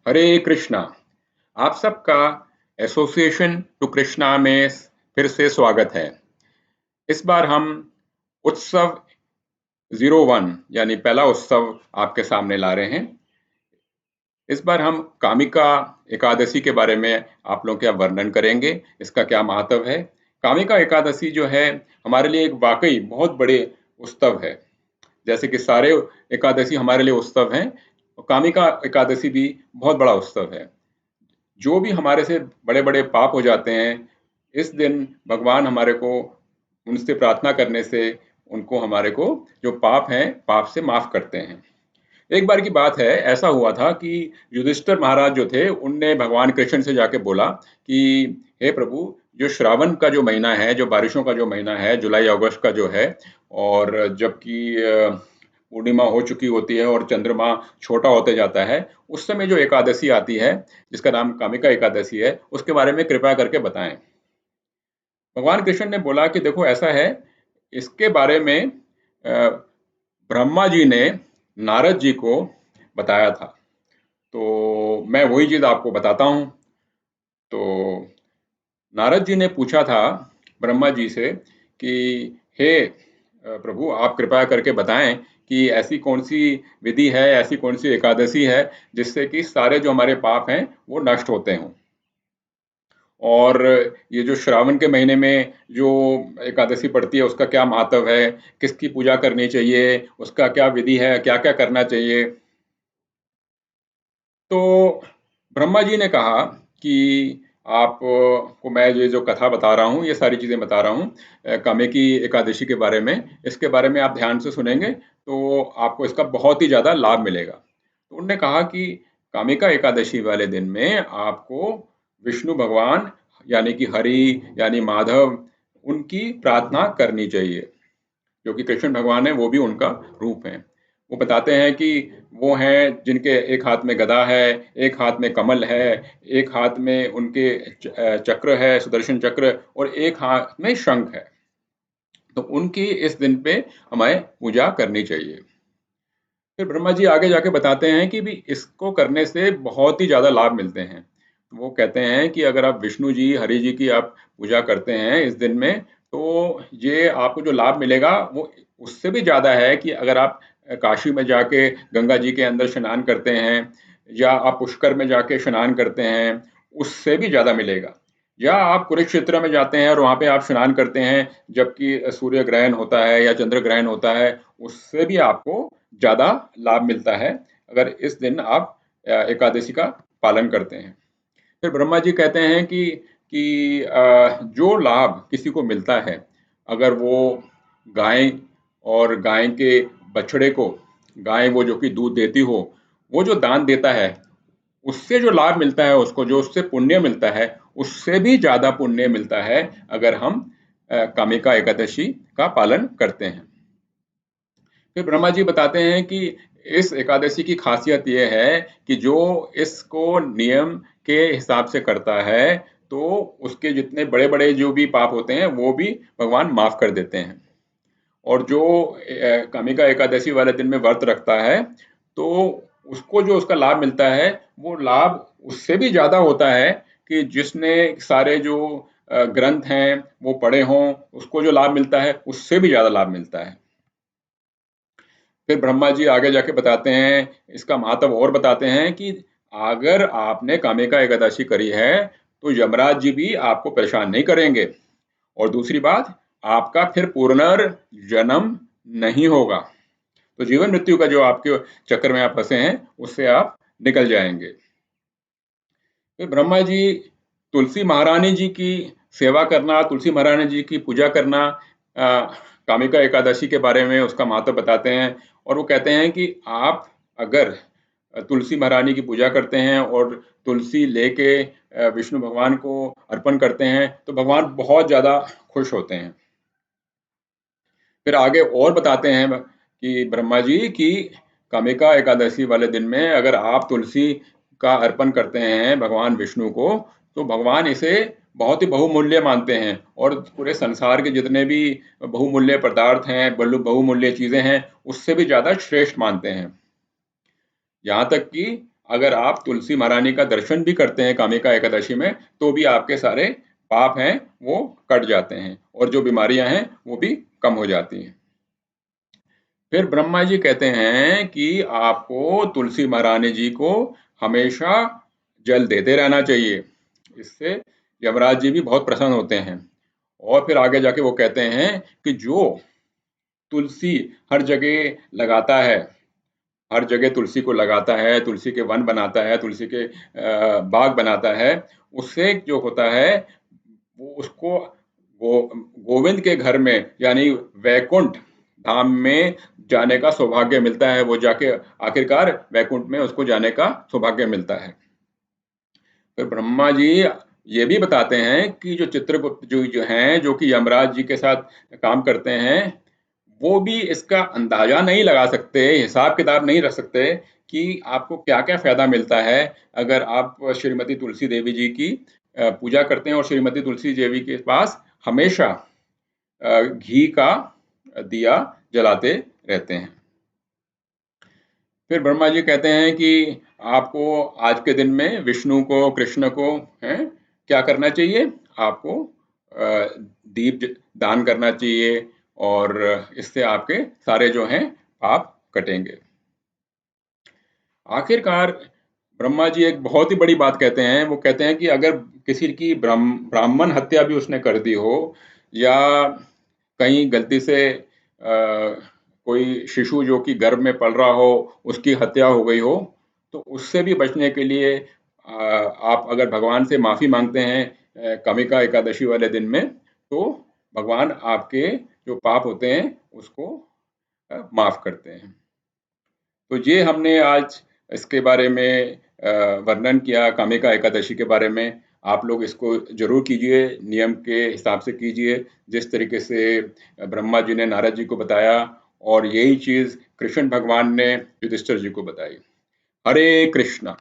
हरे कृष्णा। आप सबका association to Krishna में फिर से स्वागत है। इस बार हम उत्सव 01 यानी पहला उत्सव आपके सामने ला रहे हैं। इस बार हम कामिका एकादशी के बारे में आप लोगों का वर्णन करेंगे, इसका क्या महत्व है। कामिका एकादशी जो है हमारे लिए एक वाकई बहुत बड़े उत्सव है। जैसे कि सारे एकादशी हमारे लिए उत्सव हैं, कामिका एकादशी भी बहुत बड़ा उत्सव है। जो भी हमारे से बड़े बड़े पाप हो जाते हैं, इस दिन भगवान हमारे को उनसे प्रार्थना करने से उनको हमारे को जो पाप हैं पाप से माफ करते हैं। एक बार की बात है, ऐसा हुआ था कि युधिष्ठिर महाराज जो थे उनने भगवान कृष्ण से जाके बोला कि हे प्रभु, जो श्रावण का जो महीना है, जो बारिशों का जो महीना है, जुलाई अगस्त का जो है, और जबकि पूर्णिमा हो चुकी होती है और चंद्रमा छोटा होते जाता है, उस समय जो एकादशी आती है जिसका नाम कामिका एकादशी है, उसके बारे में कृपया करके बताएं। भगवान कृष्ण ने बोला कि देखो ऐसा है, इसके बारे में ब्रह्मा जी ने नारद जी को बताया था। तो मैं वही चीज आपको बताता हूँ। तो नारद जी ने पूछा था ब्रह्मा जी से कि हे प्रभु, आप कृपया करके बताएं कि ऐसी कौन सी विधि है, ऐसी कौन सी एकादशी है जिससे कि सारे जो हमारे पाप हैं वो नष्ट होते हों। और ये जो श्रावण के महीने में जो एकादशी पड़ती है उसका क्या महत्व है, किसकी पूजा करनी चाहिए, उसका क्या विधि है, क्या क्या करना चाहिए। तो ब्रह्मा जी ने कहा कि आप को मैं ये जो कथा बता रहा हूँ, ये सारी चीज़ें बता रहा हूँ कामेकी एकादशी के बारे में, इसके बारे में आप ध्यान से सुनेंगे तो आपको इसका बहुत ही ज़्यादा लाभ मिलेगा। तो उन्होंने कहा कि कामिका एकादशी वाले दिन में आपको विष्णु भगवान यानी कि हरि यानी माधव, उनकी प्रार्थना करनी चाहिए। जो कि कृष्ण भगवान है, वो भी उनका रूप है। वो बताते हैं कि वो हैं जिनके एक हाथ में गदा है, एक हाथ में कमल है, एक हाथ में उनके चक्र है, सुदर्शन चक्र, और एक हाथ में शंख है। तो उनकी इस दिन पे हमें पूजा करनी चाहिए। फिर ब्रह्मा जी आगे जाके बताते हैं कि भी इसको करने से बहुत ही ज्यादा लाभ मिलते हैं। वो कहते हैं कि अगर आप विष्णु जी, हरि जी की आप पूजा करते हैं इस दिन में, तो ये आपको जो लाभ मिलेगा वो उससे भी ज्यादा है कि अगर आप काशी में जाके गंगा जी के अंदर स्नान करते हैं, या आप पुष्कर में जाके स्नान करते हैं, उससे भी ज्यादा मिलेगा। या आप कुरुक्षेत्र में जाते हैं और वहां पे आप स्नान करते हैं जबकि सूर्य ग्रहण होता है या चंद्र ग्रहण होता है, उससे भी आपको ज्यादा लाभ मिलता है अगर इस दिन आप एकादशी का पालन करते हैं। फिर ब्रह्मा जी कहते हैं कि जो लाभ किसी को मिलता है, अगर वो गाय और गाय के बछड़े को, गाय वो जो कि दूध देती हो, वो जो दान देता है, उससे जो लाभ मिलता है, उसको जो उससे पुण्य मिलता है, उससे भी ज्यादा पुण्य मिलता है अगर हम कामिका एकादशी का पालन करते हैं। फिर ब्रह्मा जी बताते हैं कि इस एकादशी की खासियत यह है कि जो इसको नियम के हिसाब से करता है, तो उसके जितने बड़े बड़े जो भी पाप होते हैं वो भी भगवान माफ कर देते हैं। और जो कामिका एकादशी वाले दिन में व्रत रखता है, तो उसको जो उसका लाभ मिलता है, वो लाभ उससे भी ज्यादा होता है कि जिसने सारे जो ग्रंथ हैं वो पढ़े हों, उसको जो लाभ मिलता है उससे भी ज्यादा लाभ मिलता है। फिर ब्रह्मा जी आगे जाके बताते हैं, इसका महत्व और बताते हैं कि अगर आपने कामिका एकादशी करी है तो यमराज जी भी आपको परेशान नहीं करेंगे। और दूसरी बात, आपका फिर पुनर्जन्म नहीं होगा। तो जीवन मृत्यु का जो आपके चक्कर में आप फंसे हैं, उससे आप निकल जाएंगे। फिर ब्रह्मा जी तुलसी महारानी जी की सेवा करना, तुलसी महारानी जी की पूजा करना, कामिका एकादशी के बारे में उसका महत्व बताते हैं। और वो कहते हैं कि आप अगर तुलसी महारानी की पूजा करते हैं और तुलसी लेके विष्णु भगवान को अर्पण करते हैं, तो भगवान बहुत ज्यादा खुश होते हैं। फिर आगे और बताते हैं कि ब्रह्मा जी की कामिका एकादशी वाले दिन में अगर आप तुलसी का अर्पण करते हैं भगवान विष्णु को, तो भगवान इसे बहुत ही बहुमूल्य मानते हैं और पूरे संसार के जितने भी बहुमूल्य पदार्थ हैं, बहुमूल्य चीजें हैं, उससे भी ज्यादा श्रेष्ठ मानते हैं। यहाँ तक कि अगर आप तुलसी महारानी का दर्शन भी करते हैं कामिका एकादशी में, तो भी आपके सारे पाप हैं वो कट जाते हैं और जो बीमारियां हैं वो भी कम हो जाती हैं। फिर ब्रह्मा जी कहते हैं कि आपको तुलसी महारानी जी को हमेशा जल देते रहना चाहिए। इससे यमराज जी भी बहुत प्रसन्न होते हैं। और फिर आगे जाके वो कहते हैं कि जो तुलसी हर जगह लगाता है, हर जगह तुलसी को लगाता है, तुलसी के वन बनाता है, तुलसी के बाग बनाता है, उससे जो होता है वो उसको गोविंद के घर में यानी वैकुंठ धाम में जाने का सौभाग्य मिलता है। वो जाके आखिरकार वैकुंठ में उसको जाने का सौभाग्य मिलता है। फिर ब्रह्मा जी ये भी बताते हैं कि जो चित्रगुप्त जो हैं, जो कि यमराज जी के साथ काम करते हैं, वो भी इसका अंदाजा नहीं लगा सकते, हिसाब किताब नहीं रख सकते कि आपको क्या क्या फायदा मिलता है अगर आप श्रीमती तुलसी देवी जी की पूजा करते हैं और श्रीमती तुलसी देवी के पास हमेशा घी का दिया जलाते रहते हैं। फिर ब्रह्मा जी कहते हैं कि आपको आज के दिन में विष्णु को, कृष्ण को हैं क्या करना चाहिए? आपको दीप दान करना चाहिए और इससे आपके सारे जो हैं पाप कटेंगे। आखिरकार ब्रह्मा जी एक बहुत ही बड़ी बात कहते हैं। वो कहते हैं कि अगर किसी की ब्राह्मण हत्या भी उसने कर दी हो या कहीं गलती से कोई शिशु जो कि गर्भ में पल रहा हो उसकी हत्या हो गई हो, तो उससे भी बचने के लिए आप अगर भगवान से माफ़ी मांगते हैं कामिका एकादशी वाले दिन में, तो भगवान आपके जो पाप होते हैं उसको माफ़ करते हैं। तो ये हमने आज इसके बारे में वर्णन किया कामिका एकादशी के बारे में। आप लोग इसको ज़रूर कीजिए, नियम के हिसाब से कीजिए, जिस तरीके से ब्रह्मा जी ने नारद जी को बताया और यही चीज़ कृष्ण भगवान ने युधिष्ठिर जी को बताई। हरे कृष्णा।